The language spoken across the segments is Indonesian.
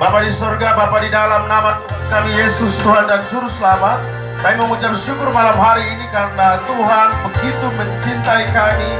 Bapa di surga, Bapa di dalam nama kami Yesus Tuhan dan Juru Selamat, kami mengucap syukur malam hari ini karena Tuhan begitu mencintai kami,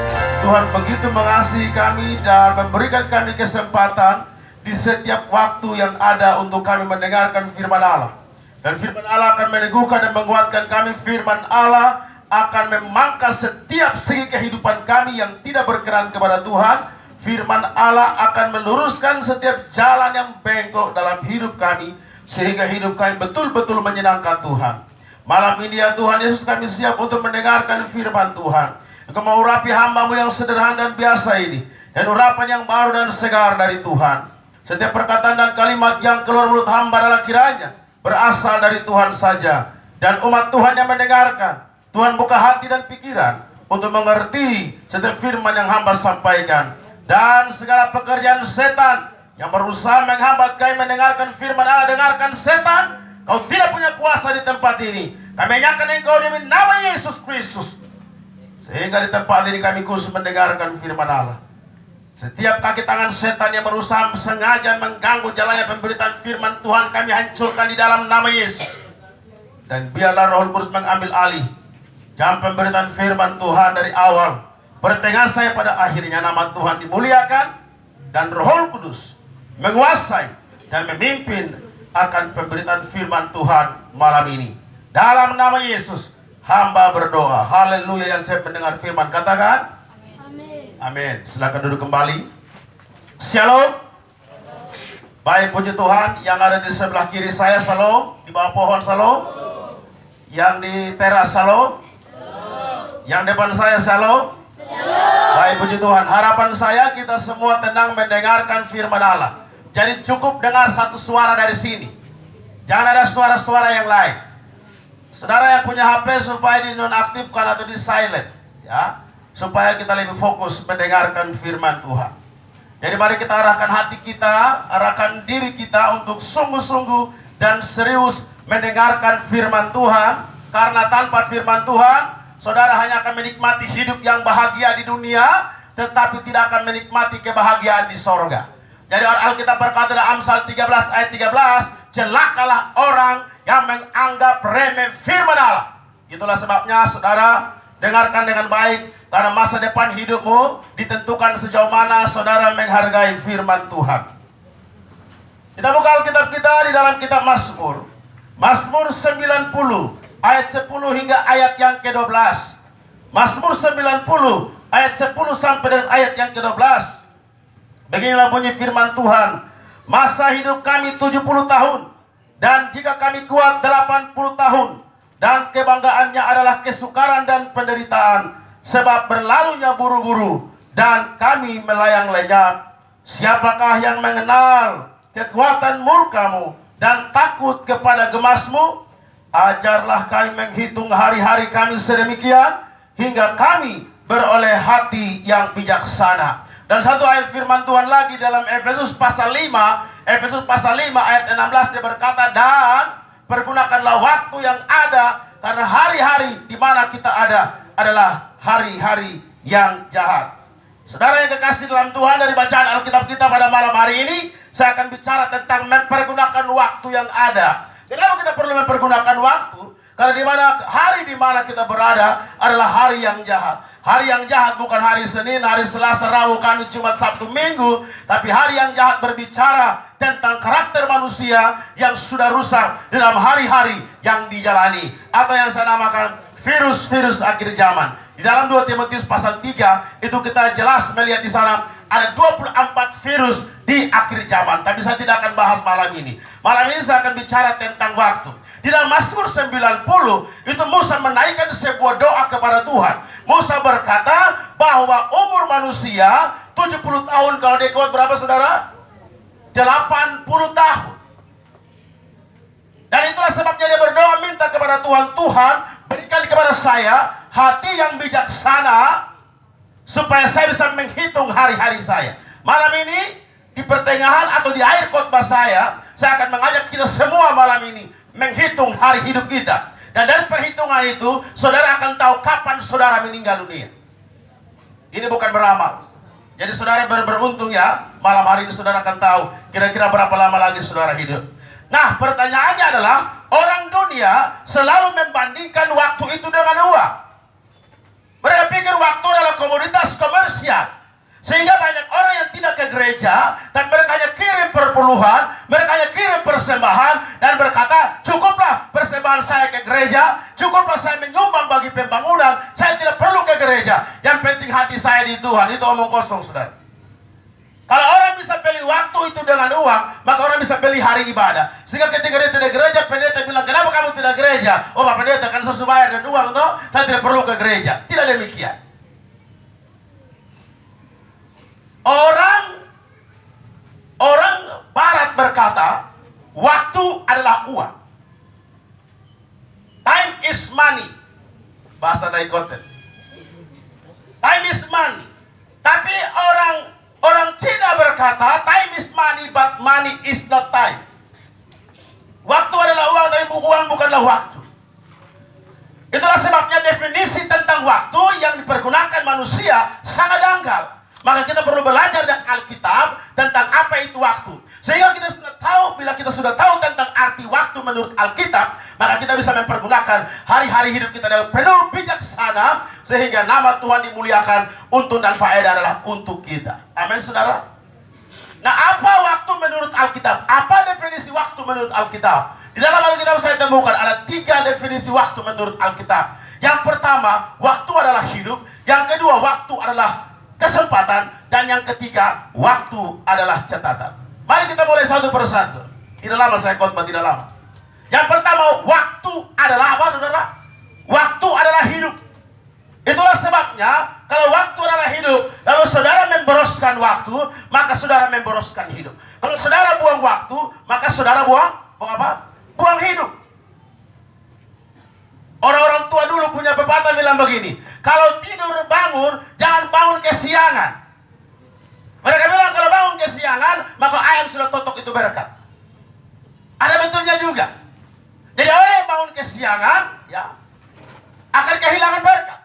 Tuhan begitu mengasihi kami dan memberikan kami kesempatan di setiap waktu yang ada untuk kami mendengarkan firman Allah. Dan firman Allah akan meneguhkan dan menguatkan kami. Firman Allah akan memangkas setiap segi kehidupan kami yang tidak berkenan kepada Tuhan. Firman Allah akan meluruskan setiap jalan yang bengkok dalam hidup kami, sehingga hidup kami betul-betul menyenangkan Tuhan. Malam ini ya Tuhan Yesus, kami siap untuk mendengarkan firman Tuhan. Engkau mau urapi hamba-Mu yang sederhana dan biasa ini, dan urapan yang baru dan segar dari Tuhan. Setiap perkataan dan kalimat yang keluar mulut hamba adalah kiranya berasal dari Tuhan saja. Dan umat Tuhan yang mendengarkan, Tuhan buka hati dan pikiran untuk mengerti setiap firman yang hamba sampaikan. Dan segala pekerjaan setan yang berusaha menghambat kami mendengarkan firman Allah, dengarkan setan, kau tidak punya kuasa di tempat ini. Kami nyatakan engkau demi nama Yesus Kristus, sehingga di tempat ini kami khusus mendengarkan firman Allah. Setiap kaki tangan setan yang berusaha sengaja mengganggu jalannya pemberitaan firman Tuhan, kami hancurkan di dalam nama Yesus. Dan biarlah Roh Kudus mengambil alih jam pemberitaan firman Tuhan dari awal, pertengahan saya pada akhirnya. Nama Tuhan dimuliakan dan Roh Kudus menguasai dan memimpin akan pemberitaan firman Tuhan malam ini. Dalam nama Yesus hamba berdoa. Haleluya. Yang saya mendengar firman katakan amin. Amin. Silakan duduk kembali. Shalom. Baik, puji Tuhan. Yang ada di sebelah kiri saya shalom, di bawah pohon shalom, yang di teras shalom, yang depan saya shalom. Baik, puji Tuhan. Harapan saya kita semua tenang mendengarkan firman Allah. Jadi cukup dengar satu suara dari sini, jangan ada suara-suara yang lain. Saudara yang punya HP supaya dinonaktifkan atau di silent, ya, supaya kita lebih fokus mendengarkan firman Tuhan. Jadi mari kita arahkan hati kita, arahkan diri kita untuk sungguh-sungguh dan serius mendengarkan firman Tuhan. Karena tanpa firman Tuhan, saudara hanya akan menikmati hidup yang bahagia di dunia, tetapi tidak akan menikmati kebahagiaan di sorga. Jadi Alkitab berkata dalam Amsal 13 ayat 13, celakalah orang yang menganggap remeh firman Allah. Itulah sebabnya saudara dengarkan dengan baik, karena masa depan hidupmu ditentukan sejauh mana saudara menghargai firman Tuhan. Kita buka Alkitab kita di dalam kitab Mazmur. Mazmur 90 ayat 10 hingga ayat yang ke-12. Mazmur 90 ayat 10 sampai dengan ayat yang ke-12. Beginilah bunyi firman Tuhan. Masa hidup kami 70 tahun, dan jika kami kuat 80 tahun, dan kebanggaannya adalah kesukaran dan penderitaan, sebab berlalunya buru-buru dan kami melayang lenyap. Siapakah yang mengenal kekuatan murkamu dan takut kepada gemasmu? Ajarlah kami menghitung hari-hari kami sedemikian, hingga kami beroleh hati yang bijaksana. Dan satu ayat firman Tuhan lagi dalam Efesus pasal 5, Efesus pasal 5 ayat 16, dia berkata, dan pergunakanlah waktu yang ada, karena hari-hari di mana kita ada adalah hari-hari yang jahat. Saudara yang kekasih dalam Tuhan, dari bacaan Alkitab kita pada malam hari ini, saya akan bicara tentang mempergunakan waktu yang ada. Kenapa kita perlu mempergunakan waktu? Karena hari di mana kita berada adalah hari yang jahat. Hari yang jahat bukan hari Senin, hari Selasa, Rabu, Kamis, Jumat, Sabtu, Minggu, tapi hari yang jahat berbicara tentang karakter manusia yang sudah rusak dalam hari-hari yang dijalani, atau yang saya namakan virus-virus akhir zaman. Di dalam 2 Timotius pasal 3 itu kita jelas melihat di sana ada 24 virus di akhir zaman, tapi saya tidak akan bahas malam ini. Malam ini saya akan bicara tentang waktu. Di dalam Mazmur 90 itu Musa menaikkan sebuah doa kepada Tuhan. Musa berkata bahwa umur manusia 70 tahun, kalau dia kuat berapa saudara? 80 tahun. Dan itulah sebabnya dia berdoa minta kepada Tuhan, Tuhan berikan kepada saya hati yang bijaksana, supaya saya bisa menghitung hari-hari saya. Malam ini di pertengahan atau di akhir khotbah saya akan mengajak kita semua malam ini menghitung hari hidup kita. Dan dari perhitungan itu, saudara akan tahu kapan saudara meninggal dunia. Ini bukan beramal. Jadi saudara beruntung ya, malam hari ini saudara akan tahu Kira-kira berapa lama lagi saudara hidup? Nah, pertanyaannya adalah, orang dunia selalu membandingkan waktu itu dengan uang. Mereka pikir waktu adalah komoditas komersial. Sehingga banyak orang yang tidak ke gereja, dan mereka hanya kirim perpuluhan, mereka hanya kirim persembahan, dan berkata, cukuplah persembahan saya ke gereja, cukuplah saya menyumbang bagi pembangunan, saya tidak perlu ke gereja. Yang penting hati saya di Tuhan. Itu omong kosong, saudara. Kalau orang bisa beli waktu itu dengan uang, maka orang bisa beli hari ibadah. Sehingga ketika dia tidak gereja, pendeta bilang, kenapa kamu tidak gereja? Oh, Pak Pendeta, kan saya bayar dan uang, toh, saya tidak perlu ke gereja. Tidak demikian. Orang Barat berkata, waktu adalah uang. Time is money. Bahasa Daikoten. Time is money. Tapi orang Cina berkata, time is money, but money is not time. Waktu adalah uang, tapi uang bukanlah waktu. Itulah sebabnya definisi tentang waktu yang dipergunakan manusia sangat dangkal. Maka kita perlu belajar dari Alkitab tentang apa itu waktu. Sehingga kita sudah tahu, bila kita sudah tahu tentang arti waktu menurut Alkitab, maka kita bisa mempergunakan hari-hari hidup kita dengan penuh bijaksana, sehingga nama Tuhan dimuliakan, untung dan faedah adalah untuk kita. Amin, saudara. Nah, apa waktu menurut Alkitab? Apa definisi waktu menurut Alkitab? Di dalam Alkitab saya temukan ada 3 definisi waktu menurut Alkitab. Yang pertama, waktu adalah hidup. Yang kedua, waktu adalah kesempatan. Dan yang ketiga, waktu adalah catatan. Mari kita mulai satu persatu. Tidak lama saya khotbah, tidak lama. Yang pertama, waktu adalah apa, saudara? Waktu adalah hidup. Itulah sebabnya, kalau waktu adalah hidup, lalu saudara memboroskan waktu, maka saudara memboroskan hidup. Kalau saudara buang waktu, maka saudara buang apa? Buang hidup. Orang-orang tua dulu punya pepatah bilang begini, kalau tidur bangun, jangan bangun kesiangan. Mereka bilang kalau bangun kesiangan, maka ayam sudah totok itu berkat. Ada betulnya juga. Jadi orang yang bangun kesiangan, ya, akan kehilangan berkat.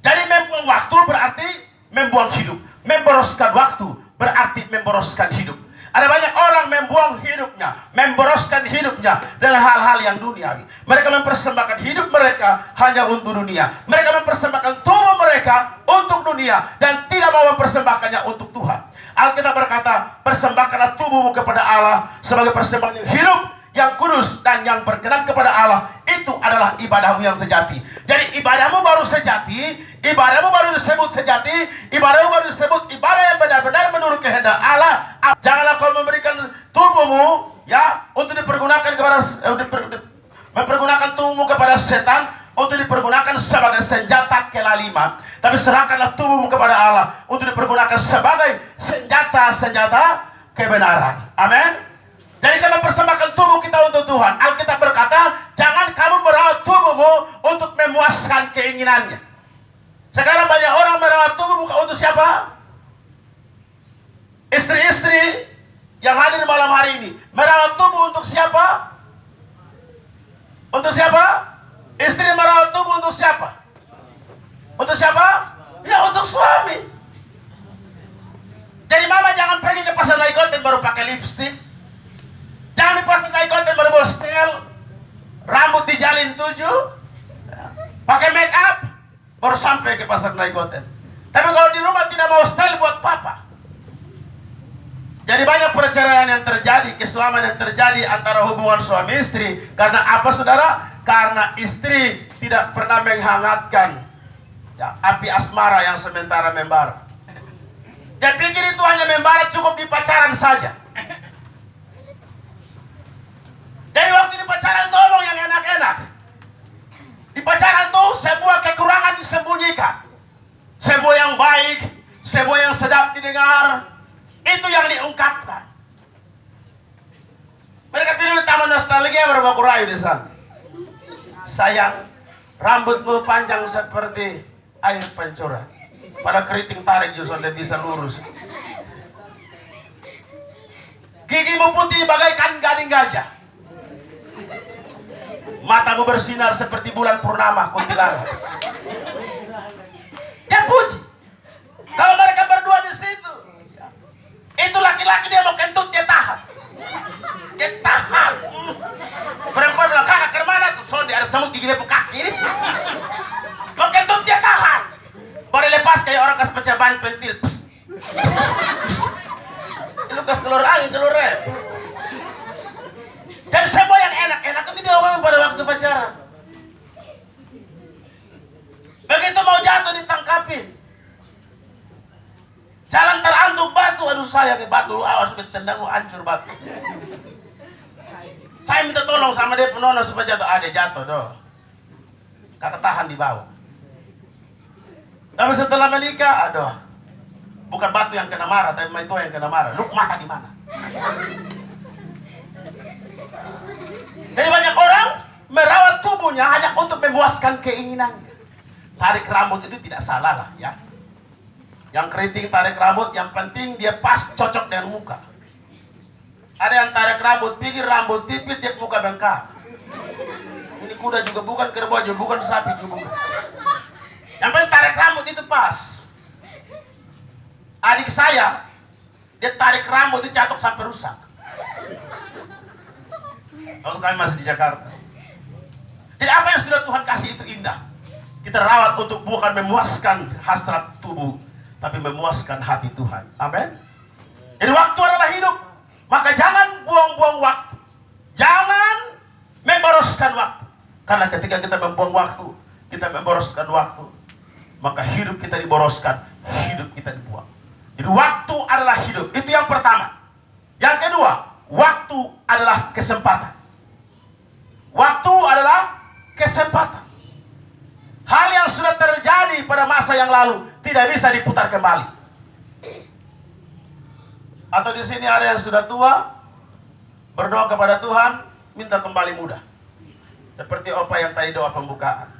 Jadi membuang waktu berarti membuang hidup. Memboroskan waktu berarti memboroskan hidup. Ada banyak orang membuang hidupnya, memboroskan hidupnya dengan hal-hal yang duniawi. Mereka mempersembahkan hidup mereka hanya untuk dunia. Mereka mempersembahkan tubuh mereka untuk dunia dan tidak mau mempersembahkannya untuk Tuhan. Alkitab berkata, persembahkanlah tubuhmu kepada Allah sebagai persembahan yang hidup, yang kudus dan yang berkenan kepada Allah. Itu adalah ibadahmu yang sejati. Jadi ibadahmu baru sejati, ibadahmu baru disebut sejati, ibadahmu baru disebut ibadah yang benar-benar menurut kehendak Allah. Janganlah kau memberikan tubuhmu, ya, untuk dipergunakan kepada mempergunakan tubuhmu kepada setan, untuk dipergunakan sebagai senjata kelaliman. Tapi serahkanlah tubuhmu kepada Allah untuk dipergunakan sebagai senjata kebenaran. Amin. Jadi kita mempersembahkan tubuh kita untuk Tuhan. Alkitab berkata, jangan kamu merawat tubuhmu untuk memuaskan keinginannya. Sekarang banyak orang merawat tubuh bukan untuk siapa? Istri-istri yang hadir malam hari ini merawat tubuh untuk siapa? Untuk siapa? Istri merawat tubuh untuk siapa? Untuk siapa? Ya, untuk suami. Jadi mama jangan pergi ke pasar Daikoten baru pakai lipstik. Jangan di pasar Daikoten baru bawa setel, rambut dijalin 7, pakai make up, baru sampai ke pasar Daikoten. Tapi kalau di rumah tidak mau style buat papa. Jadi banyak perceraian yang terjadi, kesuaman yang terjadi antara hubungan suami istri. Karena apa, saudara? Karena istri tidak pernah menghangatkan, ya, api asmara yang sementara membara. Dia pikir itu hanya membara cukup di pacaran saja. Jadi waktu di pacaran itu omong yang enak-enak. Di pacaran itu sebuah kekurangan disembunyikan. Sebuah yang baik, sebuah yang sedap didengar, itu yang diungkapkan. Mereka tidur di taman nostalgia berbau rayu di sana. Sayang, rambutmu panjang seperti air pancuran. Pada keriting tarik justru dia bisa lurus. Gigimu putih bagaikan gading gajah. Matamu bersinar seperti bulan purnama kuntilanak. Dia puji. Kalau mereka berdua di situ, itu laki-laki dia mau kentut, dia main pentil. Lu kasih keluar angin, keluar rem. Dan semua yang enak-enak itu diomongin pada waktu pacaran. Begitu mau jatuh ditangkapin. Jalan terantuk batu, aduh saya ke batu, awas ketendang, hancur batu. Saya minta tolong sama dia penono supaya jatuh, ada jatuh doh. Kakak tahan di bawah. Tapi setelah menikah, aduh, bukan batu yang kena marah, tapi itu yang kena marah. Lu mata di mana? Jadi banyak orang merawat tubuhnya hanya untuk memuaskan keinginannya. Tarik rambut itu tidak salah lah ya. Yang keriting tarik rambut, yang penting dia pas cocok dengan muka. Ada yang tarik rambut, pikir rambut tipis dia muka bengkak. Ini kuda juga bukan, kerbau juga bukan, sapi juga bukan. Yang penting tarik rambut itu pas. Adik saya, dia tarik rambut itu catok sampai rusak. Waktu kami masih di Jakarta. Jadi apa yang sudah Tuhan kasih itu indah. Kita rawat untuk bukan memuaskan hasrat tubuh, tapi memuaskan hati Tuhan. Amin. Jadi waktu adalah hidup. Maka jangan buang-buang waktu. Jangan memboroskan waktu. Karena ketika kita membuang waktu, kita memboroskan waktu, maka hidup kita diboroskan, hidup kita dibuang. Jadi waktu adalah hidup. Itu yang pertama. Yang kedua, waktu adalah kesempatan. Waktu adalah kesempatan. Hal yang sudah terjadi pada masa yang lalu tidak bisa diputar kembali. Atau di sini ada yang sudah tua, berdoa kepada Tuhan, minta kembali muda. Seperti Opa yang tadi doa pembukaan.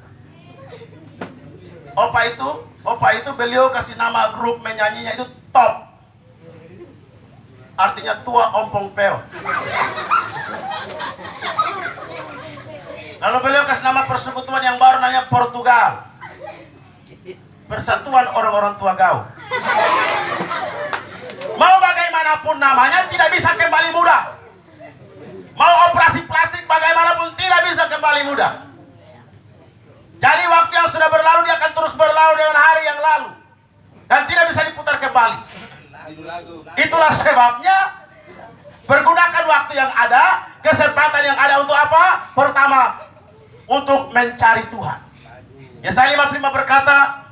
Opa itu beliau kasih nama grup menyanyinya itu Top. Artinya tua ompong peo. Lalu beliau kasih nama persekutuan yang baru namanya Portugal. Persatuan orang-orang tua gaul. Mau bagaimanapun namanya tidak bisa kembali muda. Mau operasi plastik bagaimanapun tidak bisa kembali muda. Jadi waktu yang sudah berlalu dia akan terus berlalu dengan hari yang lalu. Dan tidak bisa diputar kembali. Itulah sebabnya pergunakan waktu yang ada, kesempatan yang ada untuk apa? Pertama, untuk mencari Tuhan. Yesaya 55 berkata,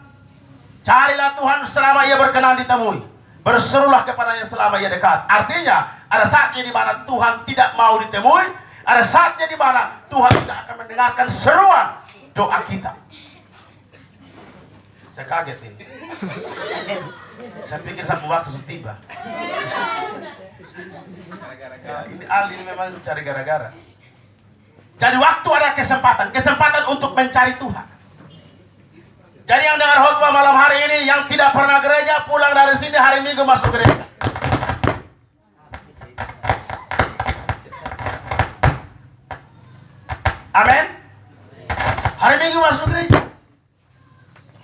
carilah Tuhan selama ia berkenan ditemui. Berserulah kepadanya selama ia dekat. Artinya, ada saatnya di mana Tuhan tidak mau ditemui. Ada saatnya di mana Tuhan tidak akan mendengarkan seruan doa kita. Saya kaget ini. Saya pikir sampai waktu tiba. Ini Ali memang cari gara-gara. Jadi waktu ada kesempatan untuk mencari Tuhan. Jadi yang dengar khotbah malam hari ini, yang tidak pernah gereja, pulang dari sini hari Minggu masuk gereja. Amin. Hari Minggu masuk gereja.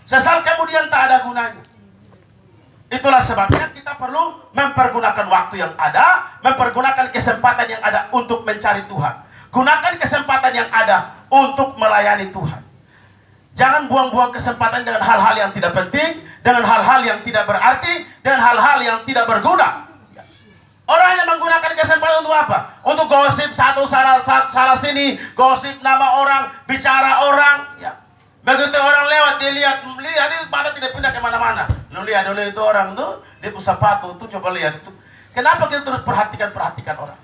Sesal kemudian tak ada gunanya. Itulah sebabnya kita perlu mempergunakan waktu yang ada, mempergunakan kesempatan yang ada untuk mencari Tuhan. Gunakan kesempatan yang ada untuk melayani Tuhan. Jangan buang-buang kesempatan dengan hal-hal yang tidak penting, dengan hal-hal yang tidak berarti, dengan hal-hal yang tidak berguna. Orang hanya menggunakan kesempatan untuk apa? Untuk gosip satu salah sini, gosip nama orang, bicara orang. Ya. Begitu orang lewat, dia lihat ini mata tidak pindah kemana-mana. Lu lihat dulu itu orang tuh, dia punya sepatu tuh, coba lihat itu. Kenapa kita terus perhatikan orang?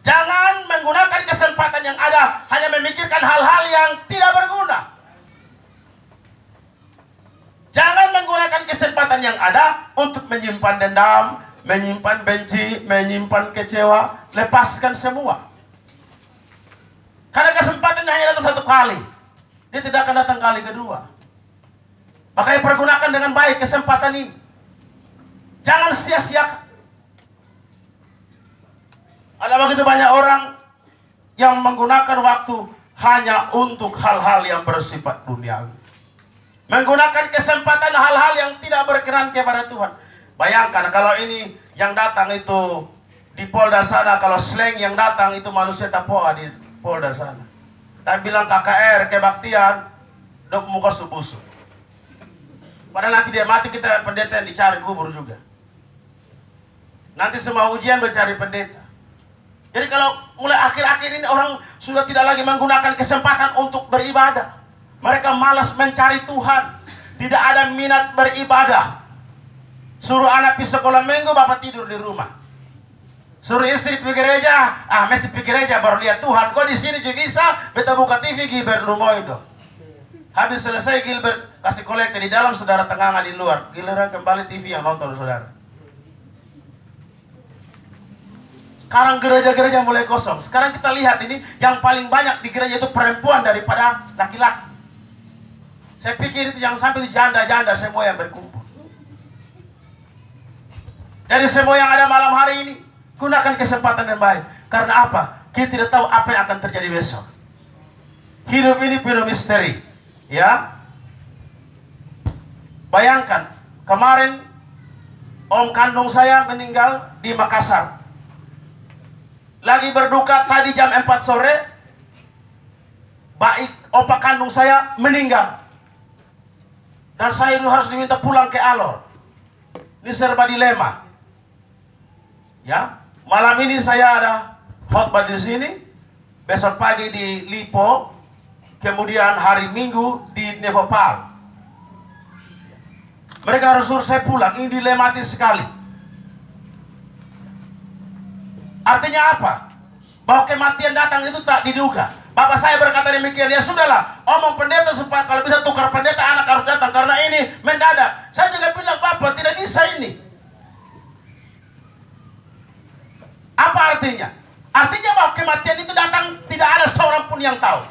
Jangan menggunakan kesempatan yang ada hanya memikirkan hal-hal yang tidak berguna. Jangan menggunakan kesempatan yang ada untuk menyimpan dendam, menyimpan benci, menyimpan kecewa. Lepaskan semua. Karena kesempatan hanya datang satu kali. Dia tidak akan datang kali kedua. Makanya pergunakan dengan baik kesempatan ini. Jangan sia-siakan. Ada begitu banyak orang yang menggunakan waktu hanya untuk hal-hal yang bersifat duniawi. Menggunakan kesempatan hal-hal yang tidak berkenan kepada Tuhan. Bayangkan kalau ini yang datang itu di Polda sana, kalau slang yang datang itu manusia tapoa di Polda sana. Dan bilang KKR, kebaktian, dok muka subusu. Padahal nanti dia mati, kita pendeta yang dicari kubur juga. Nanti semua ujian mencari pendeta. Jadi kalau mulai akhir-akhir ini orang sudah tidak lagi menggunakan kesempatan untuk beribadah. Mereka malas mencari Tuhan. Tidak ada minat beribadah. Suruh anak pergi sekolah minggu, bapak tidur di rumah. Suruh istri pergi gereja, mesti pergi gereja baru lihat Tuhan. Kok di sini juga bisa, beta buka TV Gilbert Lumoido. Habis selesai Gilbert kasih kolektor di dalam, saudara tengah di luar. Giliran kembali TV yang nonton saudara. Sekarang gereja-gereja mulai kosong. Sekarang kita lihat ini, yang paling banyak di gereja itu perempuan daripada laki-laki. Saya pikir itu yang sampai itu janda-janda semua yang berkumpul. Jadi semua yang ada malam hari ini, gunakan kesempatan yang baik. Karena apa? Kita tidak tahu apa yang akan terjadi besok. Hidup ini penuh misteri. Ya. Bayangkan, kemarin om kandung saya meninggal di Makassar. Lagi berduka tadi jam 4 sore, baik opa kandung saya meninggal. Dan saya itu harus diminta pulang ke Alor. Ini serba dilema. Ya, malam ini saya ada khotbah di sini, besok pagi di Lipo, kemudian hari Minggu di Nevopal. Mereka harus suruh saya pulang, ini dilematis sekali. Artinya apa? Bahwa kematian datang itu tak diduga. Bapak saya berkata demikian, ya sudahlah, omong pendeta supaya kalau bisa tukar pendeta, anak harus datang karena ini mendadak. Saya juga bilang, Bapak tidak bisa ini. Apa artinya? Artinya bahwa kematian itu datang tidak ada seorang pun yang tahu.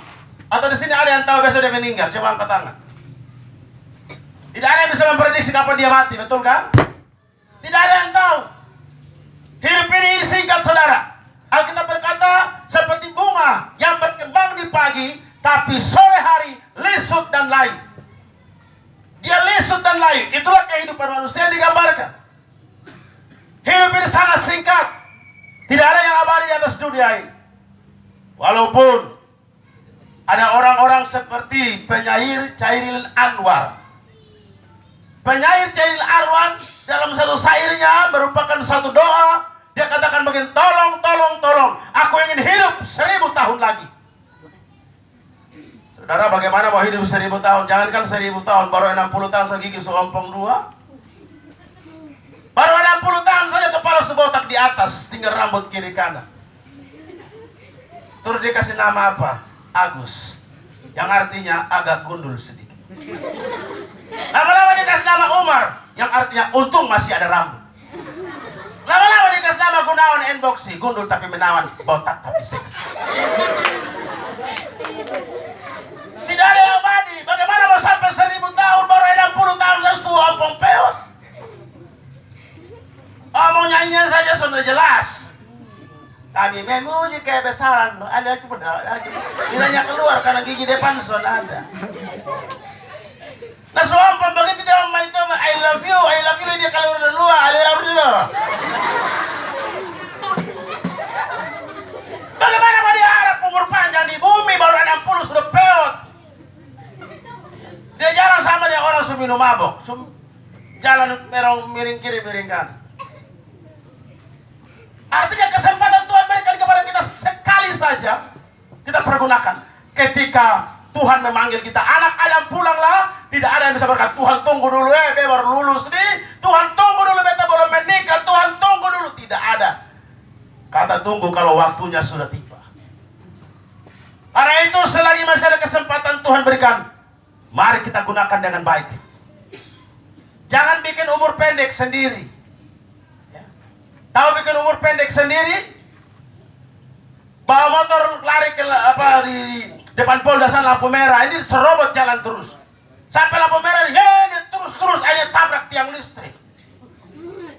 Atau di sini ada yang tahu besok dia meninggal? Coba angkat tangan. Tidak ada yang bisa memprediksi kapan dia mati, betul kan? Tidak ada yang tahu. Hidup ini singkat, saudara. Alkitab berkata seperti bunga yang berkembang di pagi, tapi sore hari lisut dan layu. Dia lisut dan layu. Itulah kehidupan manusia yang digambarkan. Hidup ini sangat singkat. Tidak ada yang abadi di atas dunia ini. Walaupun ada orang-orang seperti penyair Chairil Anwar. Penyair Chairil Anwar dalam satu syairnya merupakan satu doa. Dia katakan begini, tolong, tolong, tolong. Aku ingin hidup 1000 tahun lagi. Saudara, bagaimana mau hidup 1000 tahun? Jangankan 1000 tahun, baru 60 tahun segigi seompong 2. Baru 60 tahun saja kepala sebotak di atas, tinggal rambut kiri kanan. Terus dikasih nama apa? Agus. Yang artinya agak gundul sedikit. Lama-lama dikasih nama Umar, yang artinya untung masih ada rambut. Lama-lama dikasih nama Gunawan Enboksi, gundul tapi menawan, botak tapi seksi. Tidak ada yang abadi. Bagaimana mau sampai 1000 tahun, baru 60 tahun saja tua ompong peot. Omong nyanyian saja sudah jelas. Kami memuji kebesaran, ada cuma nilainya keluar karena gigi depan sudah ada. Nah suampang begitu dia main itu, I love you dia kalau udah luar, I love you. Bagaimana mau diharap umur panjang di bumi baru 60 sudah peot. Dia jalan sama dia orang minum mabok, jalan merong miring kiri miring kanan. Artinya kesempatan Tuhan berikan kepada kita sekali saja kita pergunakan. Ketika Tuhan memanggil kita, anak ayam pulanglah. Tidak ada yang bisa berkata, Tuhan tunggu dulu baru lulus nih. Tuhan tunggu dulu, beta belum menikah. Tuhan tunggu dulu. Tidak ada kata tunggu kalau waktunya sudah tiba. Karena itu selagi masih ada kesempatan Tuhan berikan, mari kita gunakan dengan baik. Jangan bikin umur pendek sendiri. Tahu bikin umur pendek sendiri? Bawa motor lari ke di depan Polda sana lampu merah, ini serobot jalan terus. Sampai lampu merah, terus aja tabrak tiang listrik.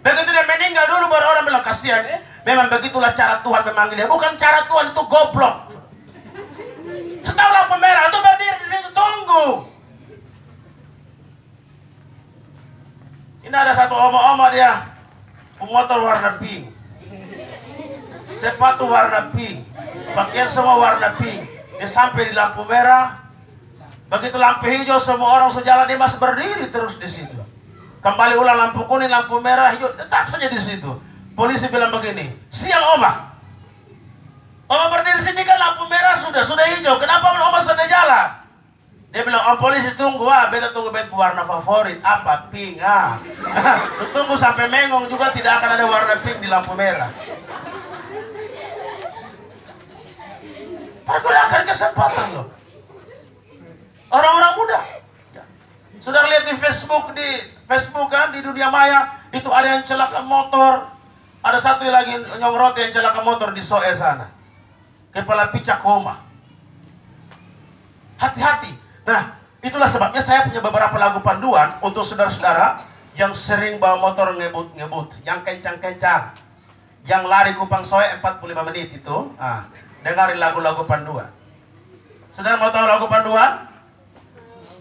Begitu dia meninggal dulu baru orang bilang kasihan. Memang begitulah cara Tuhan memanggil dia. Bukan cara Tuhan itu goblok. Setahu lampu merah itu berdiri di situ tunggu. Ini ada satu oma-oma dia, motor warna pink, sepatu warna pink, pakaian semua warna pink. Dia sampai di lampu merah, Begitu lampu hijau, semua orang sejalan, dia masih berdiri terus di situ. Kembali ulang lampu kuning, lampu merah, hijau, tetap saja di situ. Polisi bilang begini, siang Oma. Oma berdiri sini kan lampu merah sudah hijau. Kenapa Oma sudah jalan? Dia bilang, Om polisi tunggu, beta tunggu beta warna favorit. Apa? Pink, tunggu sampai mengong juga tidak akan ada warna pink di lampu merah. Pergunakan kesempatan loh. Orang-orang muda. Saudara lihat di Facebook kan, di dunia maya, itu ada yang celaka motor. Ada satu lagi nyongrot yang celaka motor di Soe sana. Kepala picak koma. Hati-hati. Nah, itulah sebabnya saya punya beberapa lagu panduan untuk saudara-saudara yang sering bawa motor ngebut-ngebut, yang kencang-kencang, yang lari Kupang Soe 45 menit itu. Dengarin lagu-lagu panduan. Saudara mau tahu lagu panduan?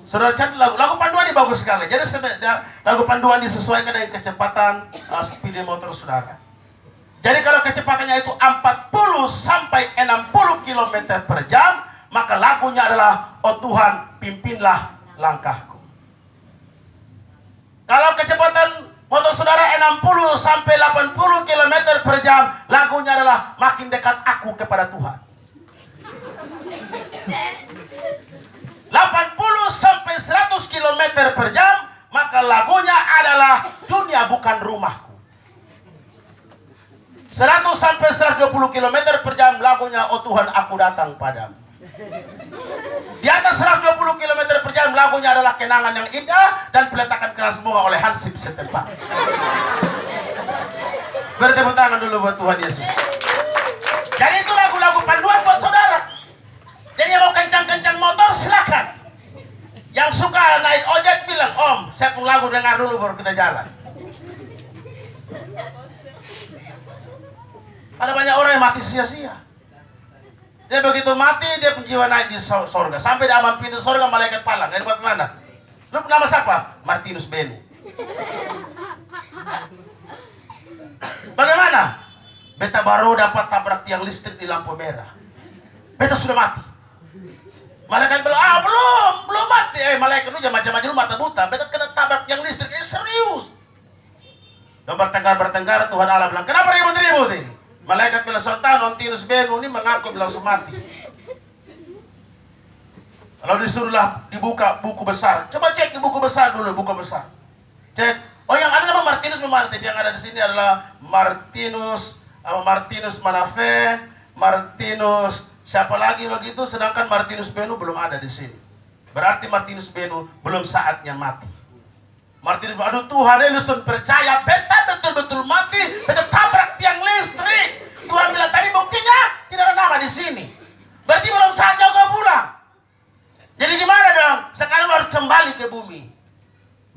Saudara cari lagu panduan ini bagus sekali. Jadi lagu panduan disesuaikan dengan kecepatan speed motor saudara. Jadi kalau kecepatannya itu 40 sampai 60 km per jam, maka lagunya adalah, oh Tuhan, pimpinlah langkahku. Kalau kecepatan motor saudara 60 sampai 80 km per jam, lagunya adalah makin dekat aku kepada Tuhan. 80 sampai 100 km per jam, maka lagunya adalah dunia bukan rumahku. 100 sampai 120 km per jam, lagunya, oh Tuhan, aku datang padamu. Di atas 120 km per jam, lagunya adalah kenangan yang indah dan peletakan keras bunga oleh Hansip setempat. Beri tepuk tangan dulu buat Tuhan Yesus. Jadi itu lagu-lagu panduan buat saudara. Jadi yang mau kencang-kencang motor silakan. Yang suka naik ojek bilang, Om, saya pun lagu dengar dulu baru kita jalan. Ada banyak orang yang mati sia-sia. Dia begitu mati, dia penjiwa naik di sorga. Sampai di ambang pintu sorga, malaikat palang. Ini buat mana? Lu nama siapa? Martinus Benu. Bagaimana? Beta baru dapat tabrak tiang listrik di lampu merah. Beta sudah mati. Malaikat bilang, belum mati. Malaikat lu jangan macam-macam, lu mata buta. Beta kena tabrak tiang listrik. Serius. Dan bertengkar, Tuhan Allah bilang, kenapa ribut-ribut ini? Malaikat bilang, Sultan Martinus Benu ini mengaku langsung mati. Kalau disuruhlah dibuka buku besar. Coba cek di buku besar dulu, buku besar. Cek. Oh, yang ada nama Martinus Memartip. Yang ada di sini adalah Martinus Manafe, Martinus siapa lagi begitu. Sedangkan Martinus Benu belum ada di sini. Berarti Martinus Benu belum saatnya mati. Martinus, aduh Tuhan, lu percaya beta betul-betul mati, beta tabrak tiang listrik. Tuhan bilang tadi buktinya tidak ada nama di sini. Berarti belum saatnya kau pulang. Jadi gimana dong? Sekarang lu harus kembali ke bumi.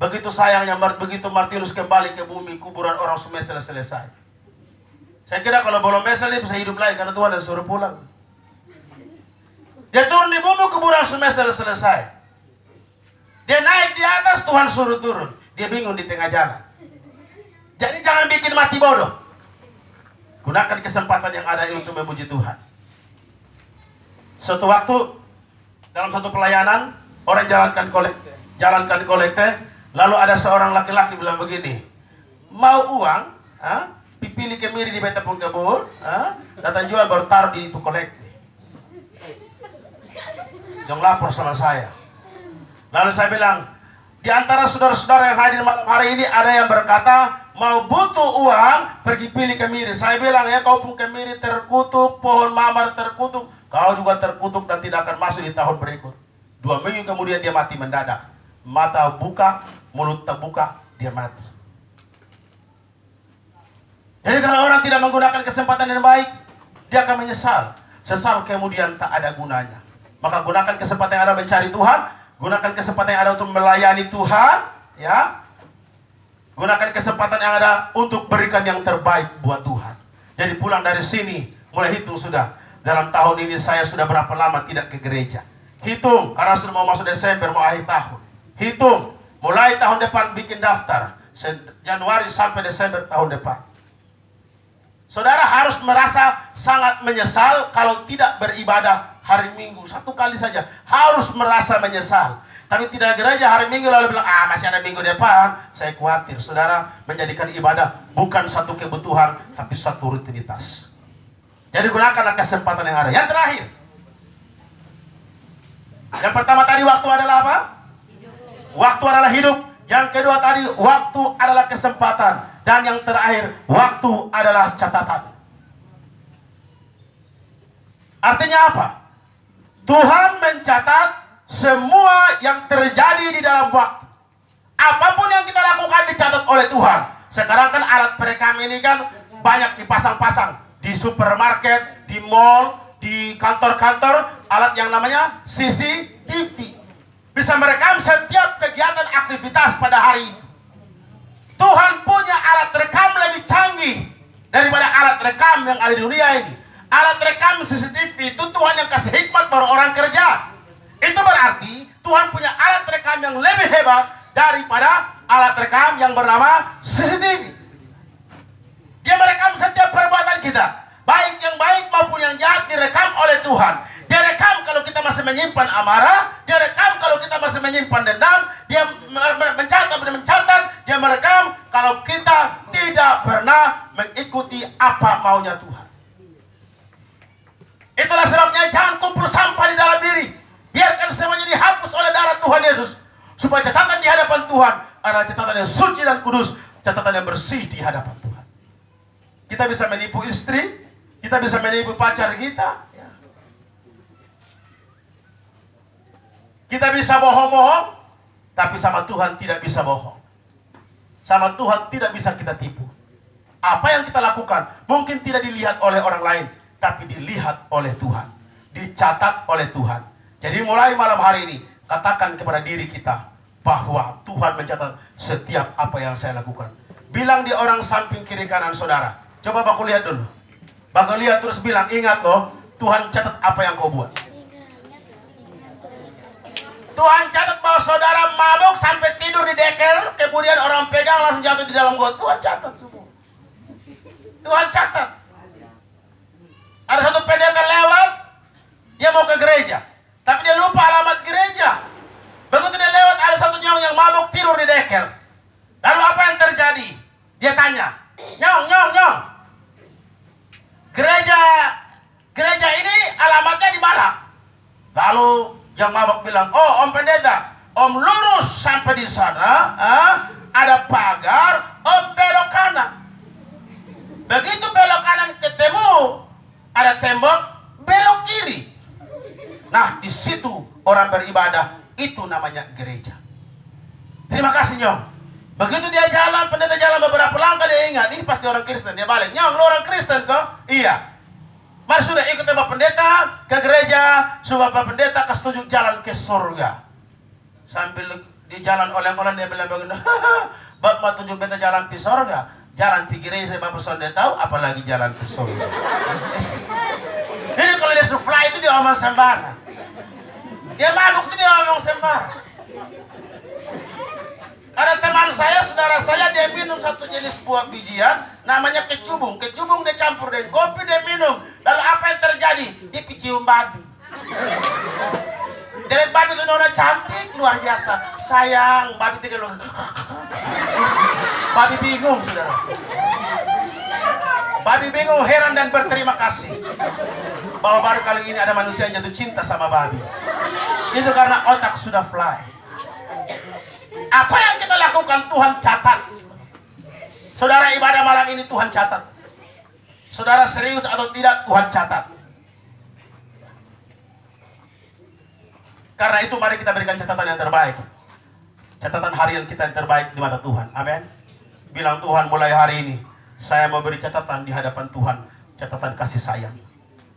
Begitu sayangnya, begitu Martinus kembali ke bumi, kuburan orang semesta selesai. Saya kira kalau belum mesel dia bisa hidup lagi karena Tuhan suruh pulang. Dia turun di bumi, kuburan semesta selesai. Dia naik di atas, Tuhan suruh turun. Dia bingung di tengah jalan. Jadi jangan bikin mati bodoh. Gunakan kesempatan yang ada ini untuk memuji Tuhan. Suatu waktu dalam satu pelayanan, orang jalankan kolekte, lalu ada seorang laki-laki bilang begini, mau uang, pilih kemiri di beta pun kebun, datang jual baru taruh di itu kolekte. Jangan lapor sama saya. Lalu saya bilang, di antara saudara-saudara yang hadir malam hari ini ada yang berkata, mau butuh uang, pergi pilih kemiri. Saya bilang, ya kau pun kemiri terkutuk, pohon mamar terkutuk, kau juga terkutuk dan tidak akan masuk di tahun berikut. 2 minggu kemudian dia mati mendadak. Mata buka, mulut terbuka, dia mati. Jadi kalau orang tidak menggunakan kesempatan yang baik, dia akan menyesal. Sesal kemudian tak ada gunanya. Maka gunakan kesempatan yang ada mencari Tuhan. Gunakan kesempatan yang ada untuk melayani Tuhan, ya. Gunakan kesempatan yang ada untuk berikan yang terbaik buat Tuhan. Jadi pulang dari sini, mulai hitung sudah. Dalam tahun ini saya sudah berapa lama tidak ke gereja. Hitung, karena sudah mau masuk Desember, mau akhir tahun. Hitung, mulai tahun depan bikin daftar. Januari sampai Desember tahun depan. Saudara harus merasa sangat menyesal kalau tidak beribadah hari Minggu, 1 kali saja harus merasa menyesal. Tapi tidak gereja hari Minggu lalu bilang, masih ada minggu depan. Saya khawatir saudara menjadikan ibadah bukan satu kebutuhan, tapi satu rutinitas. Jadi gunakanlah kesempatan yang ada. Yang terakhir, yang pertama tadi waktu adalah apa? Waktu adalah hidup. Yang kedua tadi waktu adalah kesempatan. Dan yang terakhir, waktu adalah catatan. Artinya apa? Tuhan mencatat semua yang terjadi di dalam waktu. Apapun yang kita lakukan dicatat oleh Tuhan. Sekarang kan alat perekam ini kan banyak dipasang-pasang di supermarket, di mall, di kantor-kantor, alat yang namanya CCTV. Bisa merekam setiap kegiatan aktivitas pada hari itu. Tuhan punya alat rekam lebih canggih daripada alat rekam yang ada di dunia ini. Alat rekam CCTV itu Tuhan yang kasih hikmat baru orang kerja. Itu berarti Tuhan punya alat rekam yang lebih hebat daripada alat rekam yang bernama CCTV. Dia merekam setiap perbuatan kita, baik yang baik maupun yang jahat direkam oleh Tuhan. Dia rekam kalau kita masih menyimpan amarah, dia rekam kalau kita masih menyimpan dendam, dia mencatat, dia merekam kalau kita tidak pernah mengikuti apa maunya Tuhan. Itulah sebabnya jangan kumpul sampah di dalam diri. Biarkan semuanya dihapus oleh darah Tuhan Yesus. Supaya catatan di hadapan Tuhan adalah catatan yang suci dan kudus, catatan yang bersih di hadapan Tuhan. Kita bisa menipu istri, kita bisa menipu pacar kita, kita bisa bohong-bohong, tapi sama Tuhan tidak bisa bohong. Sama Tuhan tidak bisa kita tipu. Apa yang kita lakukan mungkin tidak dilihat oleh orang lain, tapi dilihat oleh Tuhan, dicatat oleh Tuhan. Jadi mulai malam hari ini, katakan kepada diri kita bahwa Tuhan mencatat setiap apa yang saya lakukan. Bilang di orang samping kiri kanan saudara. Coba baku lihat dulu. Baku lihat terus bilang, ingat loh, Tuhan catat apa yang kau buat. Tuhan catat bahwa saudara mabuk sampai tidur di dekel, kemudian orang pegang langsung jatuh di dalam got. Tuhan catat semua. Tuhan catat. Ada satu pendeta lewat, dia mau ke gereja, tapi dia lupa alamat gereja. Begitu dia lewat, ada satu nyong yang mabuk tidur di dekel. Lalu apa yang terjadi? Dia tanya, nyong, gereja ini alamatnya di mana? Lalu yang mabuk bilang, oh om pendeta, om lurus sampai di sana, ada pagar, om belok kanan. Begitu belok kanan ketemu ada tembok, belok kiri. Nah, di situ orang beribadah, itu namanya gereja. Terima kasih nyong. Begitu dia jalan, pendeta jalan beberapa langkah, dia ingat, ini pasti orang Kristen. Dia balik, nyong, lu orang Kristen kok? Iya. Mari sudah ikut Bapak Pendeta ke gereja, supaya Bapak Pendeta kasih tunjuk jalan ke surga. Sambil di jalan oleh-oleh dia bilang begini, Bapak tunjuk beta jalan ke surga. Jalan ke gereja Bapak sudah tahu, apalagi jalan ke surga. Jadi kalau dia suruh fly itu dia omong sembarang. Dia mabuk itu dia omong sembarang. Ada teman saya, saudara saya, dia minum satu jenis buah bijian, namanya kecubung. Kecubung dia campur dengan kopi, dia minum. Lalu apa yang terjadi? Dia kecium babi. Dia lihat babi itu nona cantik, luar biasa. Sayang, babi tiga lu. Babi bingung, saudara. Babi bingung, heran dan berterima kasih bahwa baru kali ini ada manusia yang jatuh cinta sama babi. Itu karena otak sudah fly. Apa yang kita lakukan Tuhan catat. Saudara ibadah malam ini Tuhan catat. Saudara serius atau tidak Tuhan catat. Karena itu mari kita berikan catatan yang terbaik. Catatan harian kita yang terbaik di mata Tuhan. Amin. Bilang Tuhan, mulai hari ini saya mau beri catatan di hadapan Tuhan. Catatan kasih sayang.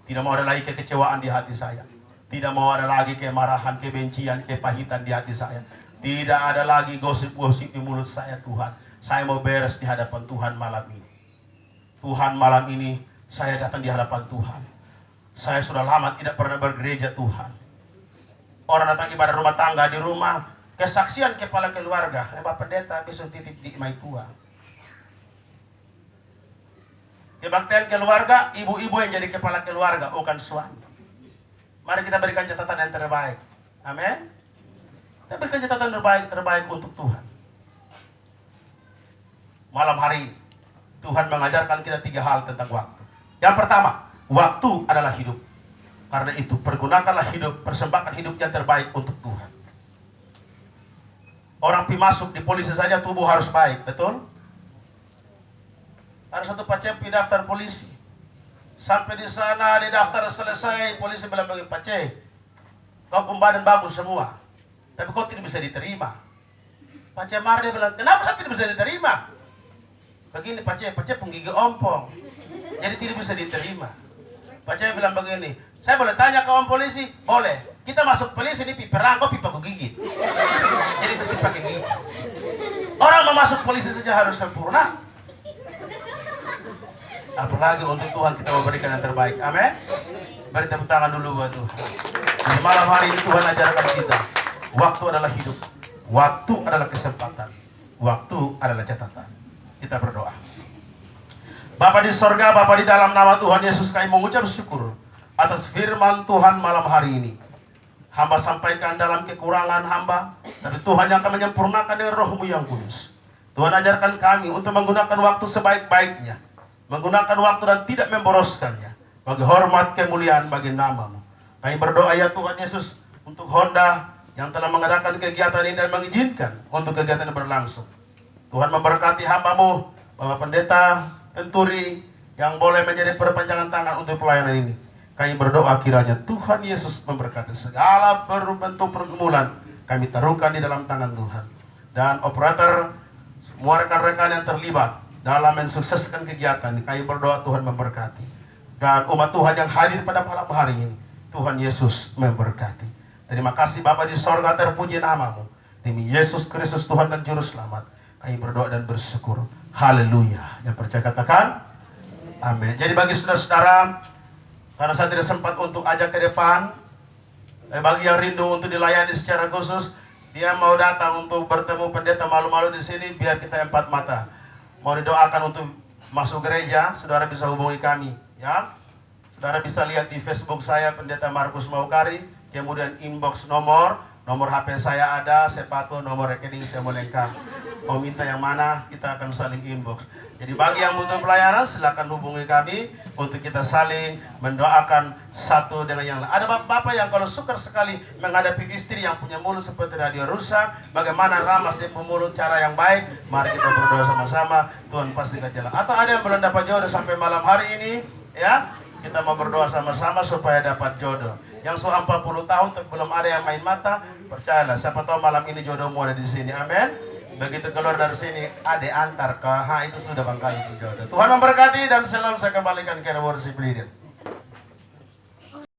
Tidak mau ada lagi kekecewaan di hati saya. Tidak mau ada lagi kemarahan, kebencian, kepahitan di hati saya. Tidak ada lagi gosip-gosip di mulut saya, Tuhan. Saya mau beres di hadapan Tuhan malam ini. Tuhan, malam ini saya datang di hadapan Tuhan. Saya sudah lama tidak pernah bergereja, Tuhan. Orang datang ibadah rumah tangga di rumah, kesaksian kepala keluarga, Bapak Pendeta besok titip di Imai Tua. Kebaktian keluarga, ibu-ibu yang jadi kepala keluarga, bukan suami. Mari kita berikan catatan yang terbaik. Amin. Kita berikan catatan terbaik untuk Tuhan. Malam hari Tuhan mengajarkan kita 3 hal tentang waktu. Yang pertama, waktu adalah hidup. Karena itu pergunakanlah hidup, persembahkan hidup yang terbaik untuk Tuhan. Orang pi masuk di polisi saja tubuh harus baik, betul? Ada satu pacem pi daftar polisi. Sampai di sana di daftar selesai, polisi bilang bagi pacem, kau pembadan bagus semua, tapi kau tidak bisa diterima. Pacem marah, dia bilang, kenapa saya tidak bisa diterima? Begini pacem penggigi ompong, jadi tidak bisa diterima. Pacem bilang begini, saya boleh tanya ke om polisi? Boleh. Kita masuk polisi ini perang, kok pakai gigi. Jadi mesti pakai gigi. Orang mau masuk polisi saja harus sempurna. Apalagi untuk Tuhan kita mau berikan yang terbaik. Amin. Beri tepuk tangan dulu buat Tuhan. Di malam hari ini Tuhan ajarkan kita, waktu adalah hidup, waktu adalah kesempatan, waktu adalah catatan. Kita berdoa. Bapa di sorga, Bapa di dalam nama Tuhan Yesus, kami mengucap syukur atas firman Tuhan malam hari ini. Hamba sampaikan dalam kekurangan hamba, tapi Tuhan yang akan menyempurnakan dengan roh-Mu yang kudus. Tuhan ajarkan kami untuk menggunakan waktu sebaik-baiknya, menggunakan waktu dan tidak memboroskannya, bagi hormat kemuliaan bagi nama-Mu. Kami berdoa ya Tuhan Yesus, untuk Honda yang telah mengadakan kegiatan ini dan mengizinkan untuk kegiatan berlangsung. Tuhan memberkati hamba-Mu, Bapak Pendeta Tenturi, yang boleh menjadi perpanjangan tangan untuk pelayanan ini. Kami berdoa kiranya Tuhan Yesus memberkati segala bentuk pergumulan kami taruhkan di dalam tangan Tuhan. Dan operator, semua rekan-rekan yang terlibat dalam mensukseskan kegiatan ini, kami berdoa Tuhan memberkati. Dan umat Tuhan yang hadir pada malam hari ini, Tuhan Yesus memberkati. Terima kasih Bapa di sorga, terpuji nama-Mu. Demi Yesus Kristus Tuhan dan Juru Selamat, kami berdoa dan bersyukur. Haleluya. Yang percaya katakan amin. Jadi bagi saudara-saudara, karena saya tidak sempat untuk ajak ke depan, bagi yang rindu untuk dilayani secara khusus, dia mau datang untuk bertemu pendeta malu-malu di sini, biar kita empat mata. Mau didoakan untuk masuk gereja, saudara bisa hubungi kami, ya. Saudara bisa lihat di Facebook saya, Pendeta Markus Maukari, kemudian inbox nomor HP saya ada, sepatu, nomor rekening saya mau lengkap. Mau minta yang mana, kita akan saling inbox. Jadi bagi yang butuh pelayanan, silakan hubungi kami untuk kita saling mendoakan satu dengan yang lain. Ada bapak-bapak yang kalau suka sekali menghadapi istri yang punya mulut seperti radio rusak, bagaimana ramah dia mulut cara yang baik. Mari kita berdoa sama-sama, Tuhan pasti akan jalan. Atau ada yang belum dapat jodoh sampai malam hari ini, ya, kita mau berdoa sama-sama supaya dapat jodoh. Yang sudah 40 tahun tapi belum ada yang main mata, percayalah, siapa tahu malam ini jodohmu ada di sini. Amin. Begitu keluar dari sini, ada antar ke itu sudah bangkali jodoh. Tuhan memberkati dan shalom. Saya kembalikan ke worship leader.